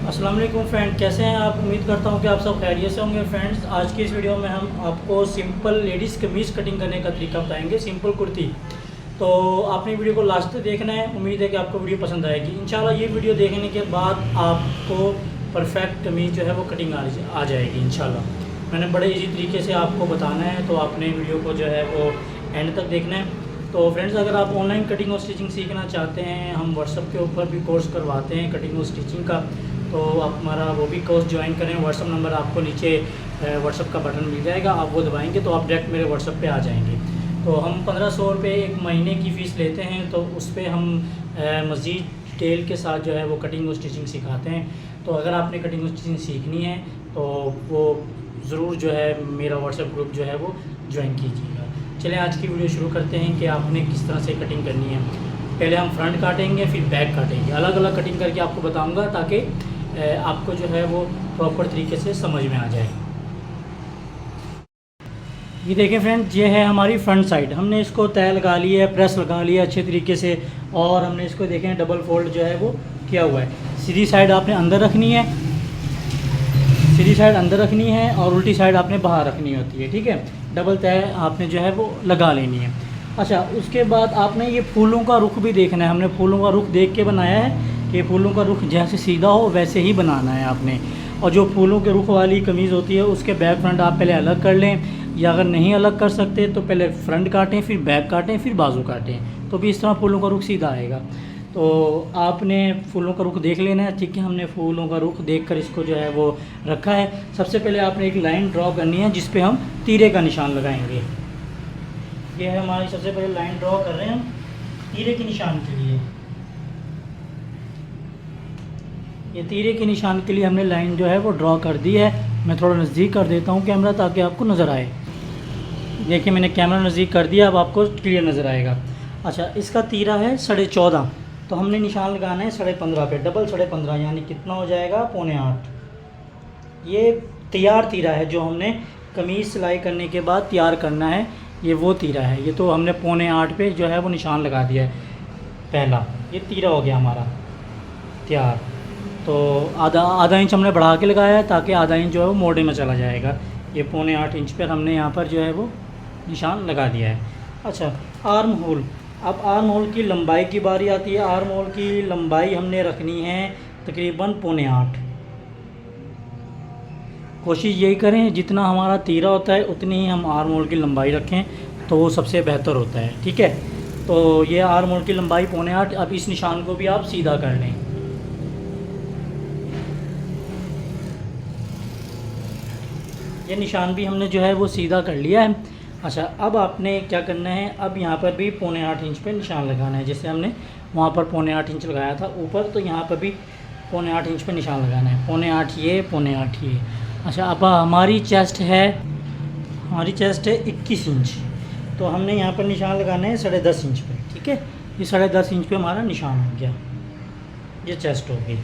अस्सलाम वालेकुम फ्रेंड, कैसे हैं आप। उम्मीद करता हूं कि आप सब खैरियत से होंगे। फ्रेंड्स, आज की इस वीडियो में हम आपको सिंपल लेडीज़ कमीज़ कटिंग करने का तरीका बताएंगे, सिंपल कुर्ती। तो आपने वीडियो को लास्ट तक देखना है। उम्मीद है कि आपको वीडियो पसंद आएगी। इंशाल्लाह ये वीडियो देखने के बाद आपको परफेक्ट कमीज़ जो है वो कटिंग आ जाएगी इंशाल्लाह। मैंने बड़े इजी तरीके से आपको बताना है, तो आपने वीडियो को जो है वो एंड तक देखना है। तो फ्रेंड्स, अगर आप ऑनलाइन कटिंग और स्टिचिंग सीखना चाहते हैं, हम व्हाट्सअप के ऊपर भी कोर्स करवाते हैं कटिंग और स्टिचिंग का, तो आप हमारा वो भी कोर्स ज्वाइन करें। व्हाट्सअप नंबर आपको नीचे व्हाट्सअप का बटन मिल जाएगा, आप वो दबाएंगे तो आप डायरेक्ट मेरे व्हाट्सअप पे आ जाएंगे। तो हम 1500 रुपये एक महीने की फ़ीस लेते हैं, तो उस पर हम मज़ीद डिटेल के साथ जो है वो कटिंग और स्टिचिंग सिखाते हैं। तो अगर आपने कटिंग और स्टिचिंग सीखनी है तो वो ज़रूर जो है मेरा व्हाट्सएप ग्रुप जो है वो ज्वाइन कीजिएगा। चलें आज की वीडियो शुरू करते हैं कि आपने किस तरह से कटिंग करनी है। पहले हम फ्रंट काटेंगे, फिर बैक काटेंगे, अलग अलग कटिंग करके आपको बताऊंगा ताकि आपको जो है वो प्रॉपर तरीके से समझ में आ जाए। ये देखें फ्रेंड्स, ये है हमारी फ्रंट साइड। हमने इसको तय लगा लिया है, प्रेस लगा लिया अच्छे तरीके से, और हमने इसको देखें डबल फोल्ड जो है वो किया हुआ है। सीधी साइड आपने अंदर रखनी है, सीधी साइड अंदर रखनी है, और उल्टी साइड आपने बाहर रखनी होती है। ठीक है, डबल तय आपने जो है वो लगा लेनी है। अच्छा, उसके बाद आपने ये फूलों का रुख भी देखना है। हमने फूलों का रुख देख के बनाया है कि फूलों का रुख जैसे सीधा हो वैसे ही बनाना है आपने। और जो फूलों के रुख वाली कमीज़ होती है उसके बैक फ्रंट आप पहले अलग कर लें, या अगर नहीं अलग कर सकते तो पहले फ्रंट काटें, फिर बैक काटें, फिर बाजू काटें, तो भी इस तरह फूलों का रुख सीधा आएगा। तो आपने फूलों का रुख देख लेना है। ठीक है, हमने फूलों का रुख देखकर इसको जो है वो रखा है। सबसे पहले आपने एक लाइन ड्रॉ करनी है जिस पे हम तीरे का निशान लगाएंगे। ये है हमारी सबसे पहले लाइन ड्रॉ कर रहे हैं हम तीरे के निशान के लिए। ये तीरे के निशान के लिए हमने लाइन जो है वो ड्रॉ कर दी है। मैं थोड़ा नज़दीक कर देता हूँ कैमरा ताकि आपको नज़र आए। देखिए, मैंने कैमरा नज़दीक कर दिया, अब आपको क्लियर नज़र आएगा। अच्छा, इसका तीरा है 14.5, तो हमने निशान लगाना है 15.5 पे, डबल 15.5 यानी कितना हो जाएगा 7.25। ये तैयार तीरा है जो हमने कमीज़ सिलाई करने के बाद तैयार करना है, ये वो तीरा है। ये तो हमने 7.25 पे जो है वो निशान लगा दिया है पहला। ये तीरा हो गया हमारा तैयार। तो आधा इंच हमने बढ़ा के लगाया है ताकि आधा इंच जो है वो मोड़े में चला जाएगा। ये 7.25 इंच पर हमने यहाँ पर जो है वो निशान लगा दिया है। अच्छा, आर्म होल। अब आर्म होल की लंबाई की बारी आती है। आर्म होल की लंबाई हमने रखनी है तकरीबन 7.25। कोशिश यही करें जितना हमारा तीरा होता है उतनी ही हम आर्म होल की लंबाई रखें, तो वो सबसे बेहतर होता है। ठीक है, तो ये आर्म होल की लंबाई 7.25। अब इस निशान को भी आप सीधा कर लें। ये निशान भी हमने जो है वो सीधा कर लिया है। अच्छा, अब आपने क्या करना है, अब यहाँ पर भी 7.25 इंच पे निशान लगाना है। जैसे हमने वहाँ पर 7.25 इंच लगाया था ऊपर, तो यहाँ पर भी 7.25 इंच पे निशान लगाना है। 7.25 ये, 7.25 ये। अच्छा, अब हमारी चेस्ट है 21 इंच, तो हमने यहाँ पर निशान लगाना है 10.5 इंच पे। ठीक है, ये 10.5 इंच पे हमारा निशान हो गया, ये चेस्ट हो गई।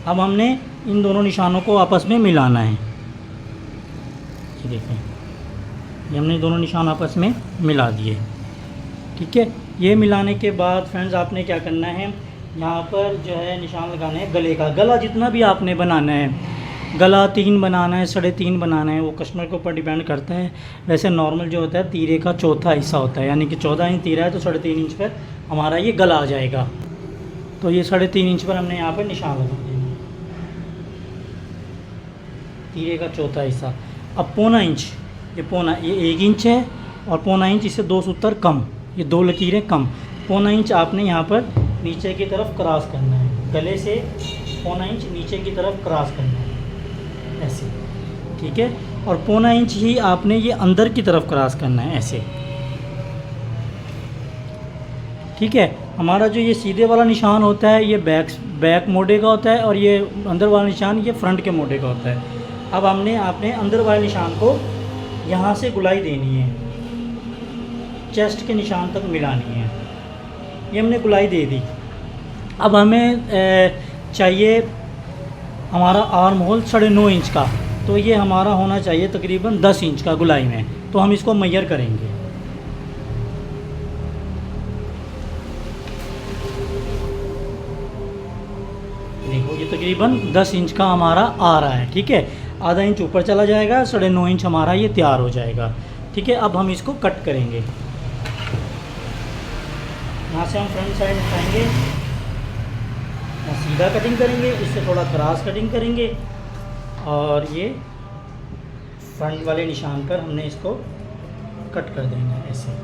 अब हमने इन दोनों निशानों को आपस में मिलाना है। ये देखें, ये हमने दोनों निशान आपस में मिला दिए। ठीक है, ये मिलाने के बाद फ्रेंड्स आपने क्या करना है, यहाँ पर जो है निशान लगाना है गले का। गला जितना भी आपने बनाना है, गला 3 बनाना है, 3.5 बनाना है, वो कस्टमर के ऊपर डिपेंड करता है। वैसे नॉर्मल जो होता है तीरे का चौथा हिस्सा होता है, यानी कि 14 इंच तीरा है तो 3.5 इंच पर हमारा ये गला आ जाएगा। तो ये 3.5 इंच पर हमने यहाँ पर निशान लगा देना, तीरे का चौथा हिस्सा। अब 0.25 इंच, ये 1 इंच है, और 0.25 इंच इससे 2 सूत्र कम, ये 2 लकीरें कम। 0.25 इंच आपने यहाँ पर नीचे की तरफ क्रॉस करना है, गले से 0.25 इंच नीचे की तरफ क्रॉस करना है ऐसे। ठीक है, और 0.25 इंच ही आपने ये अंदर की तरफ क्रॉस करना है ऐसे। ठीक है, हमारा जो ये सीधे वाला निशान होता है ये बैक मोड़े का होता है, और ये अंदर वाला निशान ये फ्रंट के मोड़े का होता है। अब आपने अंदर वाले निशान को यहाँ से गुलाई देनी है, चेस्ट के निशान तक मिलानी है। ये हमने गुलाई दे दी। अब हमें चाहिए हमारा आर्म होल 9.5 इंच का, तो ये हमारा होना चाहिए तकरीबन 10 इंच का गुलाई में। तो हम इसको मेजर करेंगे। देखो, ये तकरीबन 10 इंच का हमारा आ रहा है। ठीक है, आधा इंच ऊपर चला जाएगा, 9.5 इंच हमारा ये तैयार हो जाएगा। ठीक है, अब हम इसको कट करेंगे। यहाँ से हम फ्रंट साइड उठाएंगे, सीधा कटिंग करेंगे, इससे थोड़ा क्रॉस कटिंग करेंगे और ये फ्रंट वाले निशान पर हमने इसको कट कर देना है ऐसे।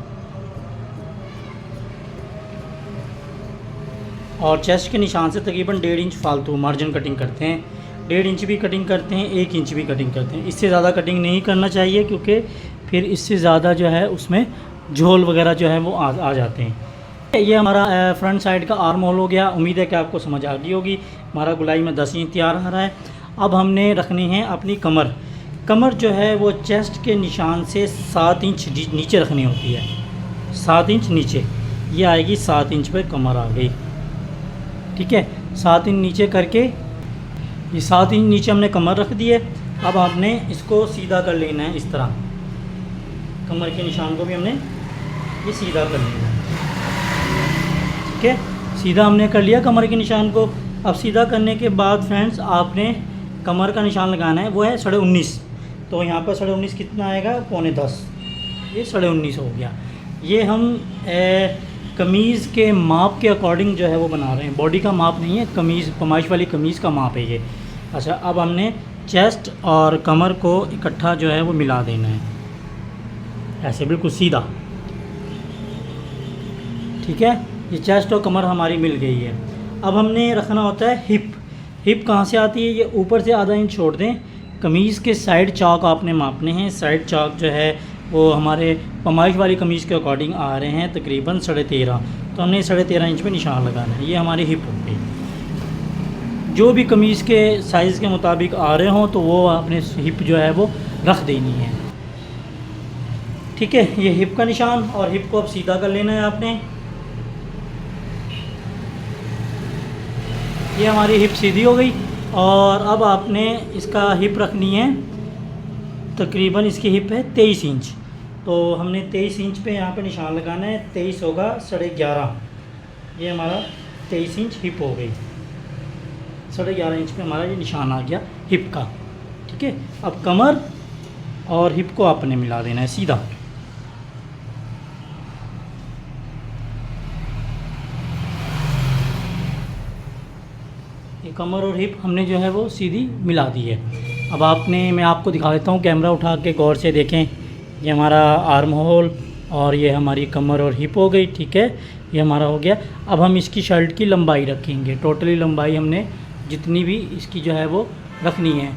और चेस्ट के निशान से तकरीबन 1.5 इंच फालतू मार्जिन कटिंग करते हैं, 1.5 इंच भी कटिंग करते हैं, 1 इंच भी कटिंग करते हैं। इससे ज़्यादा कटिंग नहीं करना चाहिए क्योंकि फिर इससे ज़्यादा जो है उसमें झोल वगैरह जो है वो आ जाते हैं। ये हमारा फ्रंट साइड का आर्म होल हो गया। उम्मीद है कि आपको समझ आ गई होगी। हमारा गुलाई में 10 इंच तैयार आ रहा है। अब हमने रखनी है अपनी कमर। कमर जो है वो चेस्ट के निशान से 7 इंच नीचे रखनी होती है, 7 इंच नीचे। ये आएगी 7 इंच पे कमर आ गई। ठीक है, 7 इंच नीचे करके ये 7 इंच नीचे हमने कमर रख दी है। अब आपने इसको सीधा कर लेना है इस तरह। कमर के निशान को भी हमने ये सीधा कर लेना है। ठीक है, सीधा हमने कर लिया कमर के निशान को। अब सीधा करने के बाद फ्रेंड्स आपने कमर का निशान लगाना है, वो है 19.5। तो यहाँ पर 19.5 कितना आएगा, 9.25। ये 19.5 हो गया। ये हम कमीज़ के माप के अकॉर्डिंग जो है वो बना रहे हैं, बॉडी का माप नहीं है, कमीज़ पमाइश वाली कमीज़ का माप है ये। अच्छा, अब हमने चेस्ट और कमर को इकट्ठा जो है वो मिला देना है ऐसे बिल्कुल सीधा। ठीक है, ये चेस्ट और कमर हमारी मिल गई है। अब हमने रखना होता है हिप। हिप कहाँ से आती है, ये ऊपर से आधा इंच छोड़ दें। कमीज़ के साइड चौक आपने मापने हैं। साइड चौक जो है वो हमारे पमाइश वाली कमीज़ के अकॉर्डिंग आ रहे हैं तकरीबन 13.5। तो हमने 13.5 इंच पे निशान लगाना है। ये हमारी हिप हो गई। जो भी कमीज़ के साइज़ के मुताबिक आ रहे हों तो वो आपने हिप जो है वो रख देनी है। ठीक है, ये हिप का निशान। और हिप को अब सीधा कर लेना है आपने। ये हमारी हिप सीधी हो गई। और अब आपने इसका हिप रखनी है, तकरीबन इसकी हिप है 23 इंच। तो हमने 23 इंच पे यहाँ पे निशान लगाना है। 23 होगा 11.5। ये हमारा 23 इंच हिप हो गई। 11.5 इंच पे हमारा ये निशान आ गया हिप का। ठीक है, अब कमर और हिप को आपने मिला देना है सीधा। ये कमर और हिप हमने जो है वो सीधी मिला दी है। अब मैं आपको दिखा देता हूँ, कैमरा उठा के गौर से देखें। ये हमारा आर्म होल और ये हमारी कमर और हिप हो गई। ठीक है, ये हमारा हो गया। अब हम इसकी शर्ट की लंबाई रखेंगे। टोटली लंबाई हमने जितनी भी इसकी जो है वो रखनी है,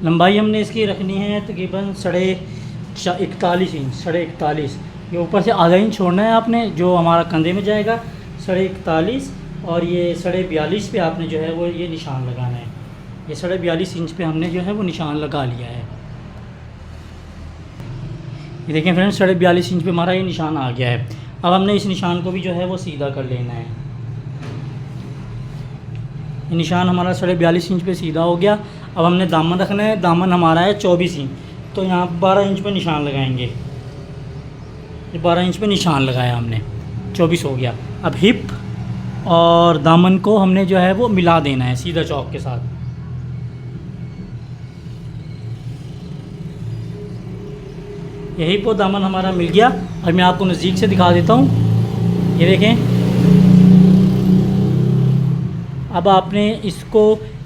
लंबाई हमने इसकी रखनी है तकरीबन 41 इंच। 41.5। ये ऊपर से आधा इंच छोड़ना है आपने, जो हमारा कंधे में जाएगा 41.5। और ये 42.5 पे आपने जो है वो ये निशान लगाना है। ये 42.5 इंच पे हमने जो है वो निशान लगा लिया है। ये देखें फ्रेंड्स, 42.5 इंच पे हमारा ये निशान आ गया है। अब हमने इस निशान को भी जो है वो सीधा कर लेना है। ये निशान हमारा 42.5 इंच पे सीधा हो गया। अब हमने दामन रखना है। दामन हमारा है 24 इंच। तो यहाँ 12 इंच पे निशान लगाएंगे। ये 12 इंच पे निशान लगाया हमने, 24 हो गया। अब हिप और दामन को हमने जो है वो मिला देना है सीधा चौक के साथ। ये हिप और दामन हमारा मिल गया। और मैं आपको नज़दीक से दिखा देता हूँ। ये देखें, अब आपने इसको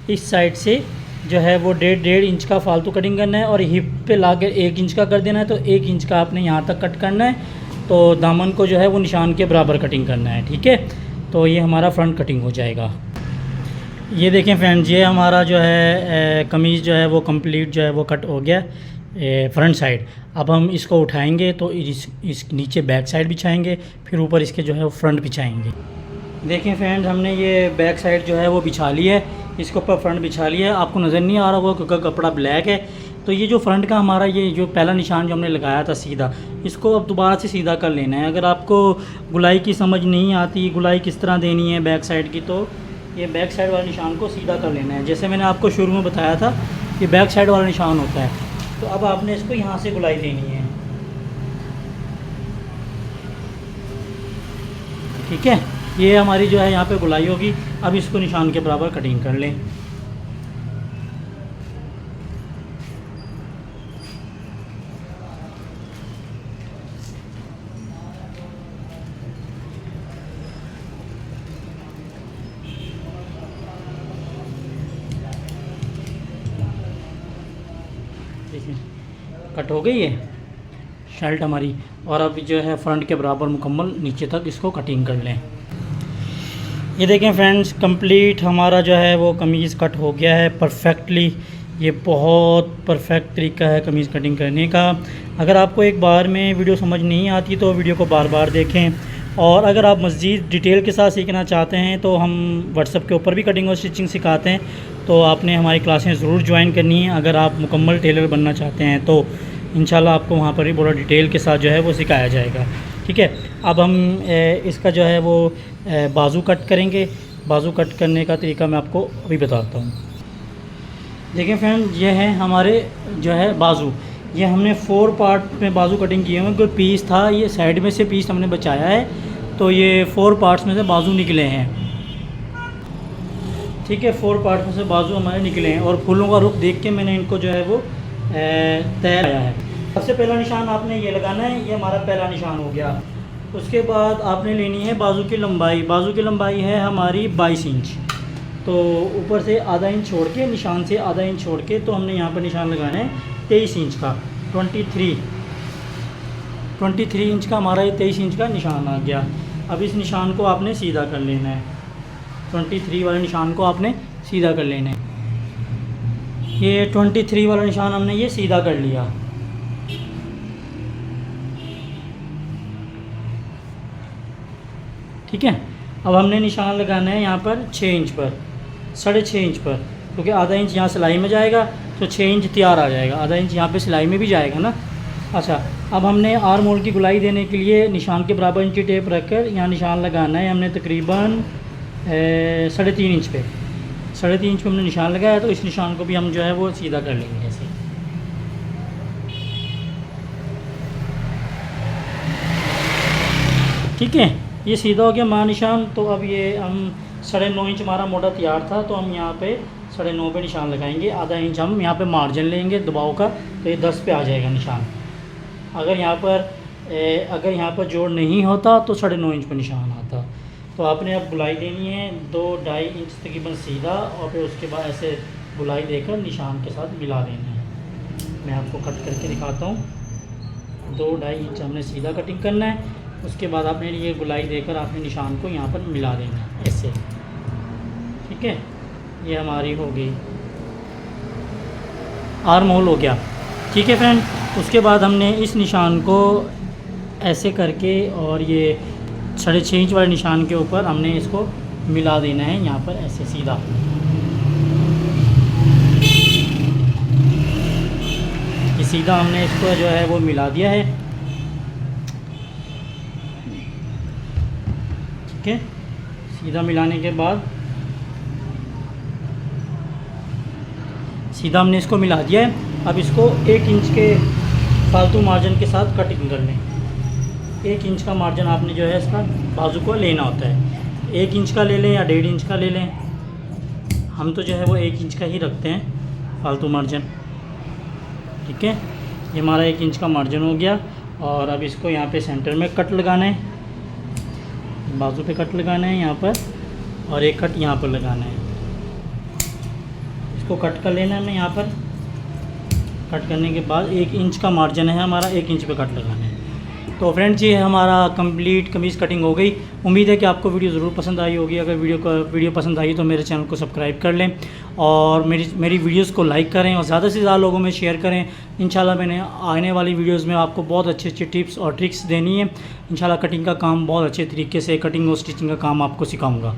इस साइड से जो है वो 1.5 इंच का फालतू कटिंग करना है और हिप पे लाकर 1 इंच का कर देना है। तो 1 इंच का आपने यहाँ तक कट करना है। तो दामन को जो है वो निशान के बराबर कटिंग करना है। ठीक है, तो ये हमारा फ्रंट कटिंग हो जाएगा। ये देखें फ्रेंड्स, ये हमारा जो है कमीज़ जो है वो कंप्लीट जो है वो कट हो गया फ्रंट साइड। अब हम इसको उठाएंगे तो इस नीचे बैक साइड बिछाएंगे, फिर ऊपर इसके जो है वो फ्रंट बिछाएंगे। देखें फ्रेंड्स, हमने ये बैक साइड जो है वो बिछा ली है, इसके ऊपर फ्रंट बिछा लिया है। आपको नज़र नहीं आ रहा होगा क्योंकि कपड़ा ब्लैक है। तो ये जो फ्रंट का हमारा ये जो पहला निशान जो हमने लगाया था सीधा, इसको अब दोबारा से सीधा कर लेना है। अगर आपको गुलाई की समझ नहीं आती, गुलाई किस तरह देनी है बैक साइड की, तो ये बैक साइड वाले निशान को सीधा कर लेना है। जैसे मैंने आपको शुरू में बताया था, ये बैक साइड वाला निशान होता है। तो अब आपने इसको यहाँ से गुलाई देनी है। ठीक है, ये हमारी जो है यहाँ पे गुलाई होगी। अब इसको निशान के बराबर कटिंग कर लें। देखिए कट हो गई है शर्ट हमारी। और अब जो है फ्रंट के बराबर मुकम्मल नीचे तक इसको कटिंग कर लें। ये देखें फ्रेंड्स, कंप्लीट हमारा जो है वो कमीज़ कट हो गया है परफेक्टली। ये बहुत परफेक्ट तरीका है कमीज़ कटिंग करने का। अगर आपको एक बार में वीडियो समझ नहीं आती तो वीडियो को बार बार देखें। और अगर आप मज़ीद डिटेल के साथ सीखना चाहते हैं तो हम व्हाट्सएप के ऊपर भी कटिंग और स्टिचिंग सिखाते हैं, तो आपने हमारी क्लासें ज़रूर ज्वाइन करनी है। अगर आप मुकम्मल टेलर बनना चाहते हैं तो इंशाल्लाह आपको वहाँ पर भी बड़ा डिटेल के साथ जो है वो सिखाया जाएगा। ठीक है, अब हम इसका जो है वो बाजू कट करेंगे। बाजू कट करने का तरीका मैं आपको अभी बताता हूँ। देखिए फ्रेंड, ये है हमारे जो है बाजू। ये हमने 4 पार्ट में बाजू कटिंग किए हुए। कोई पीस था, ये साइड में से पीस हमने बचाया है, तो ये 4 पार्ट्स में से बाजू निकले हैं। ठीक है, 4 पार्ट में से बाजू हमारे निकले हैं और फूलों का रुख देख के मैंने इनको जो है वो तैयार किया है। सबसे पहला निशान आपने ये लगाना है, ये हमारा पहला निशान हो गया। उसके बाद आपने लेनी है बाजू की लंबाई। बाजू की लंबाई है हमारी 22 इंच। तो ऊपर से आधा इंच छोड़ के, निशान से आधा इंच छोड़ के, तो हमने यहाँ पर निशान लगाना है 23 इंच का। 23 इंच का हमारा ये 23 इंच का निशान आ गया। अब इस निशान को आपने सीधा कर लेना है। 23 वाले निशान को आपने सीधा कर लेना है। ये 23 वाला निशान हमने ये सीधा कर लिया। ठीक है, अब हमने निशान लगाना है यहाँ पर 6 इंच पर, 6.5 इंच पर, क्योंकि आधा इंच यहाँ सिलाई में जाएगा तो 6 इंच तैयार आ जाएगा। आधा इंच यहाँ पे सिलाई में भी जाएगा ना। अच्छा, अब हमने आर्म होल की गुलाई देने के लिए निशान के बराबर इंची टेप रखकर यहाँ निशान लगाना है। हमने तकरीबन 3.5 इंच पे, 3.5 इंच पे हमने निशान लगाया। तो इस निशान को भी हम जो है वो सीधा कर लेंगे ऐसे। ठीक है, ये सीधा हो गया हमारा निशान। तो अब ये हम 9.5 इंच हमारा मोटा तैयार था, तो हम यहाँ पे 9.5 पे निशान लगाएंगे। आधा इंच हम यहाँ पे मार्जिन लेंगे दबाव का, तो ये 10 पे आ जाएगा निशान। अगर यहाँ पर जोड़ नहीं होता तो 9.5 इंच पर निशान आता। तो आपने अब गुलाई देनी है 2-2.5 इंच तकरीबन सीधा, और फिर उसके बाद ऐसे गुलाई देकर निशान के साथ मिला देना है। मैं आपको कट करके दिखाता हूँ। 2-2.5 इंच हमने सीधा कटिंग करना है। उसके बाद आपने ये गुलाई देकर आपने निशान को यहाँ पर मिला देना है ऐसे। ठीक है, ये हमारी हो गई आर्म होल हो गया। ठीक है फ्रेंड, उसके बाद हमने इस निशान को ऐसे करके और ये 6.5 इंच वाले निशान के ऊपर हमने इसको मिला देना है यहाँ पर ऐसे सीधा। ये सीधा हमने इसको जो है वो मिला दिया है। ठीक है, सीधा मिलाने के बाद सीधा हमने इसको मिला दिया है। अब इसको 1 इंच के फालतू मार्जिन के साथ कटिंग कर लें। 1 इंच का मार्जिन आपने जो है इसका बाजू को लेना होता है। 1 इंच का ले लें या 1.5 इंच का ले लें। हम तो जो है वो 1 इंच का ही रखते हैं फालतू मार्जिन। ठीक है, ये हमारा 1 इंच का मार्जिन हो गया। और अब इसको यहाँ पे सेंटर में कट लगाना है, बाजू पे कट लगाना है यहाँ पर, और एक कट यहाँ पर लगाना है। इसको कट कर लेना है हमने यहाँ पर। कट करने के बाद 1 इंच का मार्जिन है हमारा, 1 इंच पे कट लगाना है। तो फ्रेंड्स, ये हमारा कंप्लीट कमीज़ कटिंग हो गई। उम्मीद है कि आपको वीडियो ज़रूर पसंद आई होगी। अगर वीडियो पसंद आई तो मेरे चैनल को सब्सक्राइब कर लें और मेरी वीडियोस को लाइक करें और ज़्यादा से ज़्यादा लोगों में शेयर करें। इंशाल्लाह मैंने आने वाली वीडियोस में आपको बहुत अच्छे अच्छे टिप्स और ट्रिक्स देनी है। इंशाल्लाह कटिंग का काम बहुत अच्छे तरीके से, कटिंग और स्टिचिंग का काम आपको सिखाऊँगा।